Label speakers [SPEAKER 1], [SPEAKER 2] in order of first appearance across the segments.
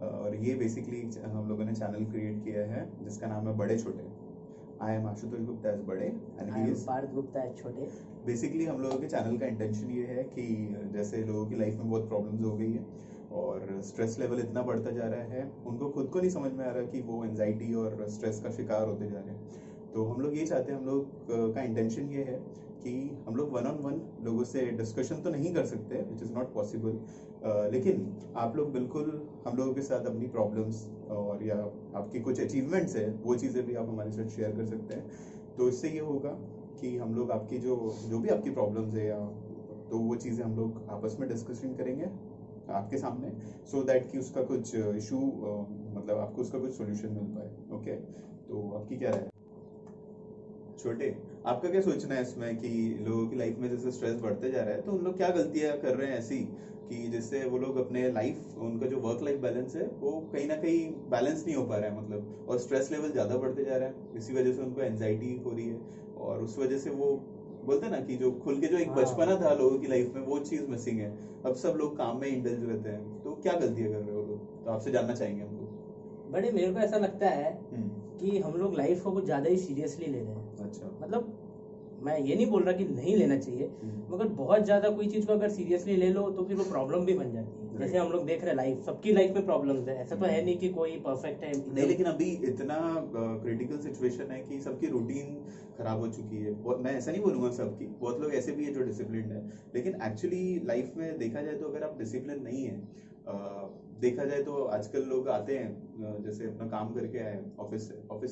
[SPEAKER 1] और ये बेसिकली हम लोगों ने चैनल क्रिएट किया है जिसका नाम है बड़े छोटे। I am Ashutosh Gupta as बड़े and
[SPEAKER 2] I am Parth Gupta as छोटे।
[SPEAKER 1] बेसिकली हम लोगों के चैनल का इंटेंशन ये है कि जैसे लोगों की लाइफ में बहुत प्रॉब्लम्स हो गई है और स्ट्रेस लेवल इतना बढ़ता जा रहा है, उनको खुद को नहीं समझ में आ रहा कि वो एंजाइटी और स्ट्रेस का शिकार होते जा रहे हैं। तो हम लोग ये चाहते हैं, हम लोग का इंटेंशन ये है कि हम लोग वन ऑन वन लोगों से डिस्कशन तो नहीं कर सकते, विच इज़ नॉट पॉसिबल, लेकिन आप लोग बिल्कुल हम लोगों के साथ अपनी प्रॉब्लम्स और या आपकी कुछ अचीवमेंट्स है वो चीज़ें भी आप हमारे साथ शेयर कर सकते हैं। तो इससे ये होगा कि हम लोग आपकी जो भी आपकी प्रॉब्लम्स है या तो वो चीज़ें हम लोग आपस में डिस्कशन करेंगे आपके सामने, सो दैट कि उसका कुछ इशू मतलब आपको उसका कुछ सोल्यूशन मिल पाए। ओके, तो आपकी क्या राय है? छोटे, आपका क्या सोचना है इसमें कि लोगों की लाइफ में जैसे स्ट्रेस बढ़ते जा रहा है तो उन लोग क्या गलतियां कर रहे हैं ऐसी कि जिससे वो लोग अपने लाइफ, उनका जो वर्क लाइफ बैलेंस है वो कहीं ना कहीं बैलेंस नहीं हो पा रहा है, मतलब, और स्ट्रेस लेवल ज़्यादा बढ़ते जा रहा है, इसी वजह से उनको एंजाइटी हो रही है और उस वजह से वो बोलते हैं ना कि जो खुल के जो एक बचपना था लोगों की लाइफ में वो चीज़ मिसिंग है। अब सब लोग काम में इंडल्ज रहते हैं, तो क्या गलतियां कर रहे हो लोग, तो आपसे जानना चाहेंगे हमको।
[SPEAKER 2] बड़े मेरे को ऐसा लगता है कि हम लोग लाइफ को कुछ ज़्यादा ही सीरियसली ले रहे हैं।
[SPEAKER 1] अच्छा,
[SPEAKER 2] मतलब मैं ये नहीं बोल रहा कि नहीं लेना चाहिए, मगर बहुत ज़्यादा कोई चीज़ को अगर सीरियसली ले लो तो फिर वो प्रॉब्लम भी बन जाती है। जैसे हम लोग देख रहे हैं लाइफ, सबकी लाइफ में प्रॉब्लम्स है, ऐसा तो है नहीं कि कोई परफेक्ट है
[SPEAKER 1] नहीं, लेकिन अभी इतना क्रिटिकल सिचुएशन है कि सबकी रूटीन खराब हो चुकी है। बहुत, मैं ऐसा नहीं बोलूँगा सबकी, बहुत लोग ऐसे भी है जो डिसिप्लिन्ड है, लेकिन एक्चुअली लाइफ में देखा जाए तो अगर आप डिसिप्लिन नहीं है, देखा जाए तो आजकल लोग आते हैं जैसे अपना काम करके आए ऑफिस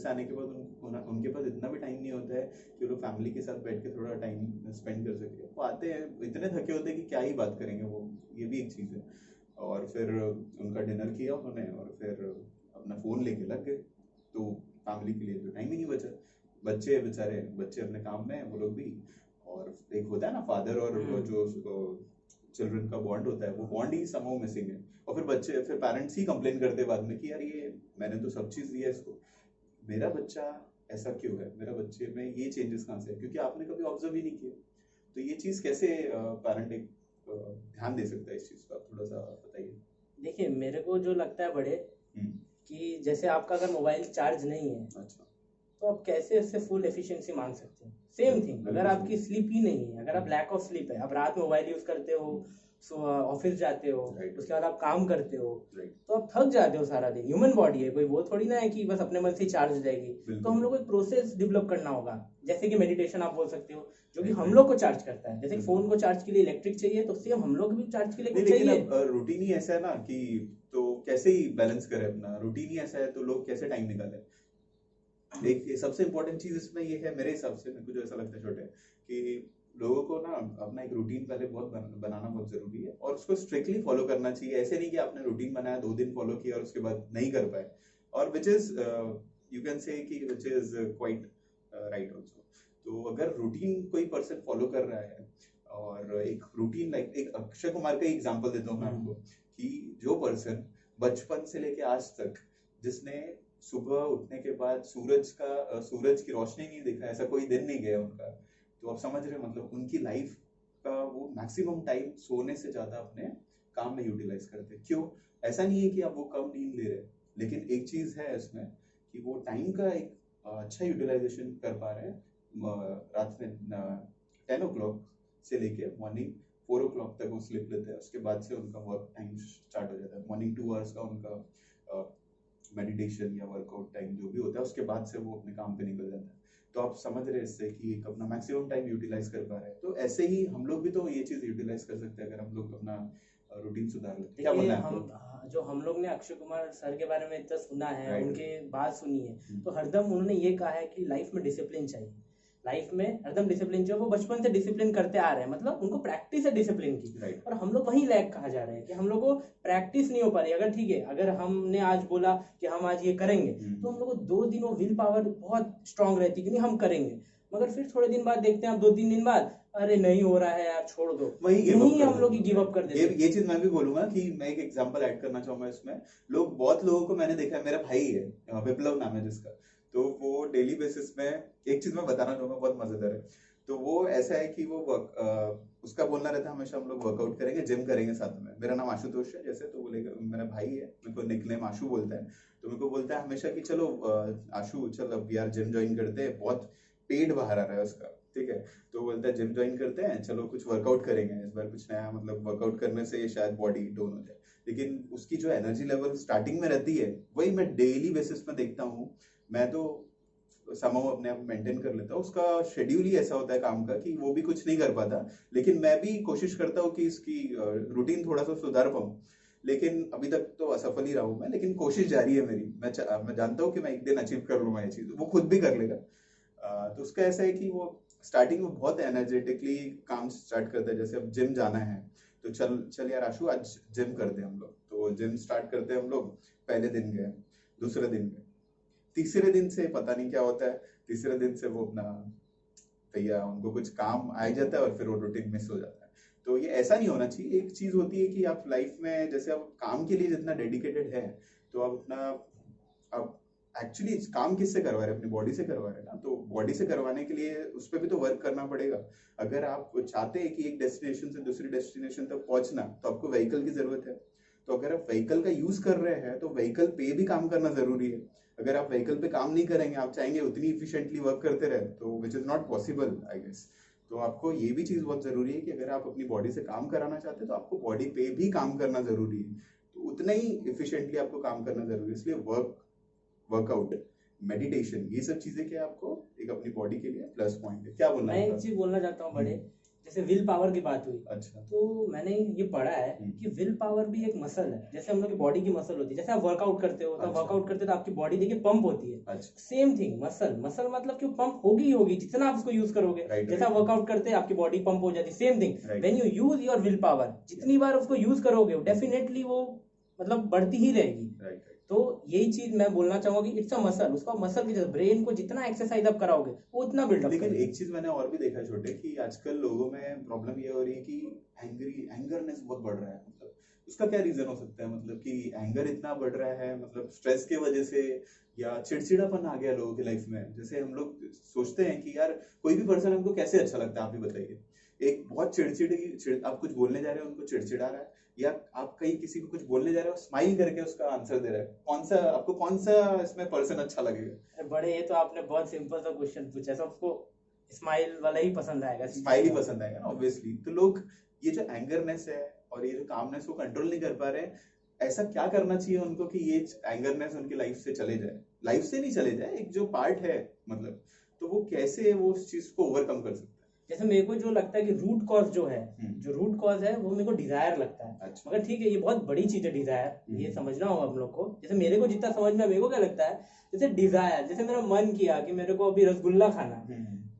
[SPEAKER 1] से आने के बाद उनके पास इतना भी टाइम नहीं होता है कि वो लोग फैमिली के साथ बैठ के थोड़ा टाइम स्पेंड कर सके। वो आते हैं इतने थके होते हैं कि क्या ही बात करेंगे, वो ये भी एक चीज़ है। और फिर उनका डिनर किया उन्होंने और फिर अपना फ़ोन लेके लग गए, तो फैमिली के लिए तो टाइम ही नहीं बचा। बच्चे बेचारे, बच्चे अपने काम में हैं वो लोग भी, और एक होता है ना फादर और जो चिल्ड्रन का बॉन्ड होता है, वो बॉन्ड ही समहाउ मिसिंग है। और फिर पेरेंट्स ही कंप्लेन करते हैं बाद में कि यार ये मैंने तो सब चीज़ दिया इसको, मेरा बच्चा ऐसा क्यों है, मेरा बच्चे में ये चेंजेस कहाँ से है, क्योंकि आपने कभी ऑब्जर्व ही नहीं किया। तो ये चीज़ कैसे पेरेंट एक ध्यान दे सकता है इस चीज़ का, आप थोड़ा सा बताइए।
[SPEAKER 2] देखिए, मेरे को जो लगता है बड़े कि जैसे आपका अगर मोबाइल चार्ज नहीं है, अच्छा, तो आप कैसे इससे फुल एफिशिएंसी मांग सकते हैं। सेम थिंग, अगर आपकी स्लीप ही नहीं है, अगर आप लैक ऑफ स्लीप है, आप रात में मोबाइल यूज करते हो, ऑफिस जाते हो, उसके बाद आप काम करते हो, तो आप थक जाते हो सारा दिन। ह्यूमन बॉडी है, कोई वो थोड़ी ना है कि बस अपने मन से चार्ज हो जाएगी। तो हम लोग को एक प्रोसेस डेवलप करना होगा, जैसे कि मेडिटेशन आप बोल सकते हो, जो कि हम लोग को चार्ज करता है। जैसे फोन को चार्ज के लिए इलेक्ट्रिक चाहिए, तो सेम हम लोग भी चार्ज के लिए कुछ चाहिए।
[SPEAKER 1] लेकिन रूटीन ही ऐसा है ना कि तो कैसे ही बैलेंस करें अपना, रूटीन ही ऐसा है तो लोग कैसे टाइम निकालें। एक सबसे इम्पोर्टेंट चीज इसमें ये है मेरे हिसाब से, मेरे को जो ऐसा लगता है छोटे, कि लोगों को ना अपना एक रूटीन पहले बहुत बनाना बहुत जरूरी है और उसको स्ट्रिक्टली फॉलो करना चाहिए। ऐसे नहीं कि आपने रूटीन बनाया, 2 दिन फॉलो किया और उसके बाद नहीं कर पाए, और which is you can say कि which is quite right also. तो अगर रूटीन कोई पर्सन फॉलो कर रहा है, और एक रूटीन लाइक एक अक्षय कुमार का एग्जाम्पल देता हूँ मैं आपको, कि जो पर्सन बचपन से लेके आज तक जिसने सुबह उठने के बाद सूरज की रोशनी नहीं देखा, ऐसा कोई दिन नहीं गया उनका, तो आप समझ रहे हैं, मतलब उनकी लाइफ का वो मैक्सिमम टाइम सोने से ज्यादा अपने काम में यूटिलाइज करते हैं। क्यों? ऐसा नहीं है कि आप वो कम नींद ले रहे, लेकिन एक चीज है इसमें कि वो टाइम का एक अच्छा यूटिलाइजेशन कर पा रहे हैं। रात में 10 o'clock से लेके मॉर्निंग 4 o'clock तक वो स्लिप लेते हैं, उसके बाद से उनका वर्क टाइम स्टार्ट हो जाता है। मॉर्निंग 2 hours का उनका मेडिटेशन या वर्कआउट टाइम जो भी होता है, उसके बाद से वो अपने काम पे निकल जाता है। तो आप समझ रहे हैं इससे कि एक अपना मैक्सिमम टाइम यूटिलाइज कर पा रहे हैं। तो ऐसे ही हम लोग भी तो ये चीज यूटिलाइज कर सकते हैं अगर हम लोग अपना रूटीन सुधार लेते। क्या बोलना है आपको?
[SPEAKER 2] जो हम लोग ने अक्षय कुमार सर के बारे में इतना सुना है, उनके बात सुनी है, तो हरदम उन्होंने ये कहा है कि लाइफ में डिसिप्लिन चाहिए, लाइफ में हरदम डिसिप्लिन चाहिए। वो बचपन से डिसिप्लिन करते आ रहे हैं, मतलब उनको प्रैक्टिस है डिसिप्लिन की। और हम लोग वहीं लैग कहा जा रहे हैं कि हम लोग को प्रैक्टिस नहीं हो पा रही। अगर ठीक है, अगर हमने आज बोला कि हम आज ये करेंगे, तो हम लोग को 2 दिन वो विल पावर बहुत स्ट्रांग रहती है कि नहीं हम करेंगे, मगर फिर थोड़े दिन बाद देखते हैं, आप 2-3 दिन बाद अरे नहीं हो रहा है यार, छोड़ दो, वही हम लोग गिव अप कर देते हैं।
[SPEAKER 1] ये चीज मैं भी बोलूंगा कि मैं एक एग्जांपल ऐड करना चाहूंगा इसमें। बहुत लोगों को मैंने देखा है, मेरा भाई है विप्लव नाम है जिसका, तो वो डेली बेसिस में, एक चीज मैं बताना चाहूंगा बहुत मजेदार है। तो वो ऐसा है कि वो उसका बोलना रहता है हमेशा हम लोग वर्कआउट करेंगे, जिम करेंगे साथ में। मेरा नाम आशुतोष है जैसे, तो बोलेगा, मेरा भाई है, मेरे को निकनेम आशु बोलता है, तो मेरे को बोलता है हमेशा कि चलो आशु चल अब यार जिम ज्वाइन करते हैं, बहुत पेट बाहर आ रहा है उसका, ठीक है, तो बोलता है जिम ज्वाइन करते हैं, चलो कुछ वर्कआउट करेंगे इस बार, कुछ नया, मतलब वर्कआउट करने से शायद बॉडी टोन हो जाए। लेकिन उसकी जो एनर्जी लेवल स्टार्टिंग में रहती है, वही मैं डेली बेसिस में देखता हूँ। मैं तो समहाउ अपने आप मेंटेन कर लेता हूँ, उसका शेड्यूल ही ऐसा होता है काम का कि वो भी कुछ नहीं कर पाता, लेकिन मैं भी कोशिश करता हूँ कि इसकी रूटीन थोड़ा सा सुधार पाऊँ। लेकिन अभी तक तो असफल ही रहा हूँ मैं, लेकिन कोशिश जारी है मेरी। मैं जानता हूँ कि मैं एक दिन अचीव कर लूंगा ये चीज, वो खुद भी कर लेगा। तो उसका ऐसा है कि वो स्टार्टिंग में बहुत एनर्जेटिकली काम स्टार्ट करता है, जैसे अब जिम जाना है तो चल चल यार आशु आज जिम करते हैं हम लोग, तो जिम स्टार्ट करते हैं हम लोग। पहले दिन गए, दूसरे दिन गए, तीसरे दिन से पता नहीं क्या होता है, तीसरे दिन से वो अपना भैया उनको कुछ काम आ जाता है और फिर वो रूटीन मिस हो जाता है। तो ये ऐसा नहीं होना चाहिए। एक चीज होती है कि आप लाइफ में जैसे आप काम के लिए जितना डेडिकेटेड है, तो आप अपना, आप एक्चुअली काम किससे करवा रहे हैं, अपनी बॉडी से करवा रहे हैं ना, तो बॉडी से करवाने के लिए उस पर भी तो वर्क करना पड़ेगा। अगर आप चाहते हैं कि एक डेस्टिनेशन से दूसरी डेस्टिनेशन तक पहुंचना, तो आपको व्हीकल की जरूरत है। तो अगर आप व्हीकल का यूज कर रहे हैं तो व्हीकल पे भी काम करना जरूरी है। अगर आप व्हीकल पे काम नहीं करेंगे, आप चाहेंगे उतनी इफिशिएंटली वर्क करते रहे, तो which is not possible I guess. तो आपको ये भी चीज बहुत जरूरी है कि अगर आप अपनी बॉडी से काम कराना चाहते हैं तो आपको बॉडी पे भी काम करना जरूरी है, तो उतना ही इफिशिएंटली आपको काम करना जरूरी है। इसलिए वर्कआउट, मेडिटेशन, ये सब चीजें क्या आपको एक अपनी बॉडी के लिए प्लस पॉइंट है। क्या बोलना
[SPEAKER 2] मैं एक चीज बोलना चाहता हूँ बड़े, जैसे विल पावर की बात हुई,
[SPEAKER 1] अच्छा,
[SPEAKER 2] तो मैंने ये पढ़ा है कि विल पावर भी एक मसल है, जैसे हम लोग की बॉडी की मसल होती है। जैसे आप वर्कआउट करते हो, तो वर्कआउट करते हो तो आपकी बॉडी देखिए पंप होती है। सेम थिंग मसल मतलब कि पंप होगी ही होगी जितना आप उसको यूज करोगे। जैसे आप वर्कआउट करते हैं आपकी बॉडी पंप हो जाती है, same thing when you use your will power, जितनी बार उसको यूज करोगे डेफिनेटली वो मतलब बढ़ती ही रहेगी। तो यही चीज मैं बोलना चाहूंगा कि इट्स अ मसल, उसका मसल की जैसे ब्रेन को जितना एक्सरसाइज आप कराओगे वो उतना बिल्डअप।
[SPEAKER 1] लेकिन एक चीज मैंने और भी देखा छोटे, कि आजकल लोगों में प्रॉब्लम ये हो रही है कि एंगरनेस बहुत बढ़ रहा है। मतलब उसका क्या रीजन हो सकता है, मतलब कि एंगर इतना बढ़ रहा है, मतलब स्ट्रेस की वजह से, या चिड़चिड़ापन आ गया लोगों की लाइफ में। जैसे हम लोग सोचते हैं कि यार कोई भी पर्सन हमको कैसे अच्छा लगता है, आप ही बताइए। एक बहुत आप कुछ बोलने जा रहे हो, उनको चिड़चिड़ा रहा है, या आप कहीं किसी को कुछ बोलने जा रहे हो, स्माइल करके उसका आंसर दे रहे हैं, कौन सा इसमें पर्सन अच्छा लगेगा?
[SPEAKER 2] बड़े ये तो आपने बहुत सिंपल सा क्वेश्चन पूछा, सबको स्माइल वाला ही पसंद आएगा,
[SPEAKER 1] स्माइल ही पसंद आएगा ना ऑब्वियसली। तो लोग ये जो एंगरनेस है और ये जो कामनेस को कंट्रोल नहीं कर पा रहे हैं, ऐसा क्या करना चाहिए उनको कि ये एंगरनेस उनकी लाइफ से चले जाए? लाइफ से नहीं चले जाए, एक जो पार्ट है मतलब, तो वो कैसे वो उस चीज को ओवरकम कर सकते हैं?
[SPEAKER 2] जैसे मेरे को जो लगता है कि रूट कॉज जो है, जो रूट कॉज है वो मेरे को डिजायर लगता है।
[SPEAKER 1] अच्छा।
[SPEAKER 2] मगर ठीक है, ये बहुत बड़ी चीज है डिजायर, ये समझना होगा हम लोग को। जैसे मेरे को जितना समझ में, मेरे को क्या लगता है, जैसे डिजायर, जैसे मेरा मन किया कि मेरे को अभी रसगुल्ला खाना,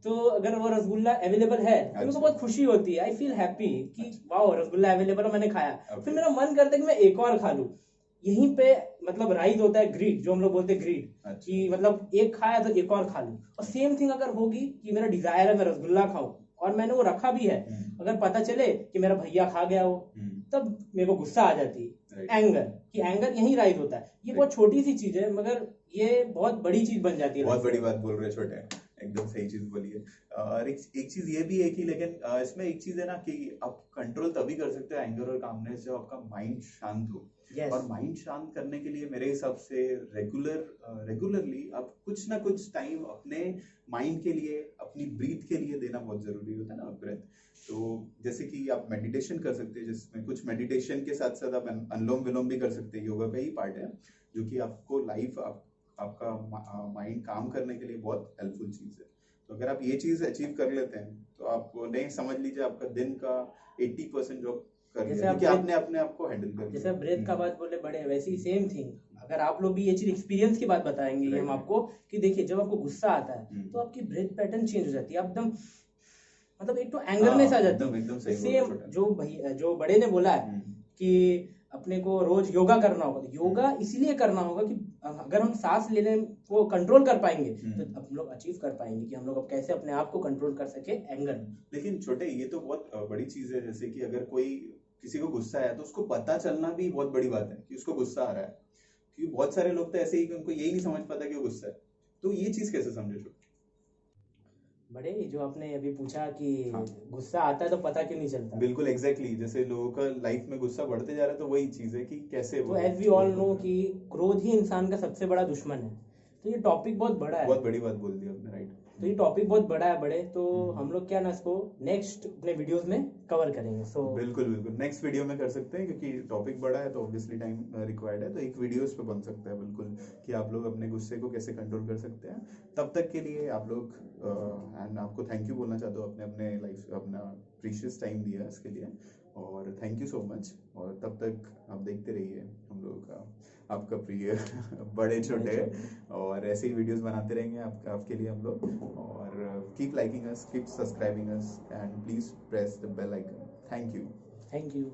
[SPEAKER 2] तो अगर वो रसगुल्ला अवेलेबल है तो मेरे को बहुत खुशी होती है, आई फील हैप्पी कि वाओ रसगुल्ला अवेलेबल है, मैंने खाया। फिर मेरा मन करता है कि मैं एक और खा लूं। यहीं पे मतलब राइज होता है ग्रीड, जो हम लोग बोलते हैं ग्रीड, कि मतलब एक खाया तो एक और खा लूं। और सेम थिंग अगर होगी कि मेरा डिजायर है मैं रसगुल्ला खाऊं और मैंने वो रखा भी है, अगर पता चले कि मेरा भैया खा गया हो, तब मेरे को गुस्सा आ जाती है, एंगर, कि एंगर यहीं राइज होता है। ये बहुत छोटी सी चीज है मगर ये बहुत बड़ी चीज बन जाती है।
[SPEAKER 1] बहुत बड़ी बात बोल रहे हैं छोटे, एकदम सही चीज बोली है। और एक चीज ये भी है कि, लेकिन इसमें एक चीज है ना कि आप कंट्रोल तभी कर सकते हो एंगर और कामनेस जब आपका माइंड शांत हो। और माइंड शांत करने के लिए मेरे हिसाब से रेगुलरली आप कुछ ना कुछ टाइम अपने माइंड के लिए, अपनी ब्रीथ के लिए देना बहुत जरूरी होता है ना, ब्रेथ। तो जैसे कि आप मेडिटेशन कर सकते हैं, जिसमें कुछ मेडिटेशन के साथ साथ आप अनुलोम विलोम भी कर सकते हैं, योगा का ही पार्ट है, जो कि आपको आपका माइंड काम करने के लिए बहुत हेल्पफुल चीज है। तो अगर आप ये चीज अचीव कर लेते हैं तो आप नहीं, समझ लीजिए आपका दिन का 80% जॉब कर लिया, क्योंकि आपने अपने आप को हैंडल कर लिया।
[SPEAKER 2] जैसे ब्रेथ का बात बोले बड़े, वैसे ही सेम थिंग अगर आप लोग भी ये चीज एक्सपीरियंस की बात बताएंगे हम आपको, कि देखिए जब आपको गुस्सा आता है तो आपकी ब्रेथ पैटर्न चेंज हो जाती है एकदम, मतलब एक तो एंगरनेस आ जाती है।
[SPEAKER 1] एकदम सही।
[SPEAKER 2] सेम जो बड़े ने बोला है कि अपने को रोज योगा करना होगा, तो योगा इसलिए करना होगा कि अगर हम सांस लेने को कंट्रोल कर पाएंगे तो हम लोग अचीव कर पाएंगे कि हम लोग अब कैसे अपने आप को कंट्रोल कर सके एंगर।
[SPEAKER 1] लेकिन छोटे, ये तो बहुत बड़ी चीज है, जैसे कि अगर कोई किसी को गुस्सा है तो उसको पता चलना भी बहुत बड़ी बात है कि उसको गुस्सा आ रहा है, क्योंकि बहुत सारे लोग तो ऐसे ही कि उनको यही नहीं समझ पाता कि वो गुस्सा है। तो ये चीज कैसे समझे छोटे?
[SPEAKER 2] बड़े जो आपने अभी पूछा कि
[SPEAKER 1] हाँ।
[SPEAKER 2] गुस्सा आता है तो पता क्यों नहीं चलता,
[SPEAKER 1] बिल्कुल एग्जैक्टली जैसे लोगों का लाइफ में गुस्सा बढ़ते जा रहा है, तो वही चीज है कि कैसे
[SPEAKER 2] तो एज वी ऑल नो कि क्रोध ही इंसान का सबसे बड़ा दुश्मन है। तो ये टॉपिक बहुत बड़ा है,
[SPEAKER 1] बहुत बड़ी बात बोल दी आपने, राइट।
[SPEAKER 2] तो ये टॉपिक बहुत बड़ा है बड़े, तो हम लोग क्या ना इसको नेक्स्ट अपने वीडियोस में कवर करेंगे। सो
[SPEAKER 1] बिल्कुल बिल्कुल नेक्स्ट वीडियो में कर सकते हैं, क्योंकि टॉपिक बड़ा है तो ऑब्वियसली टाइम रिक्वायर्ड है, तो एक वीडियोस पे बन सकता है बिल्कुल कि आप लोग अपने गुस्से को कैसे कंट्रोल कर सकते हैं। तब तक के लिए आप लोग एंड आपको थैंक यू बोलना चाहता हूँ, अपने अपने लाइफ अपना प्रीशियस टाइम दिया इसके लिए, और थैंक यू सो मच। और तब तक आप देखते रहिए हम लोगों का आपका प्रिय बड़े छोटे, और ऐसे ही वीडियोस बनाते रहेंगे आपके लिए हम लोग। और keep liking us, keep subscribing us, and please press the bell icon. Thank you.
[SPEAKER 2] Thank you.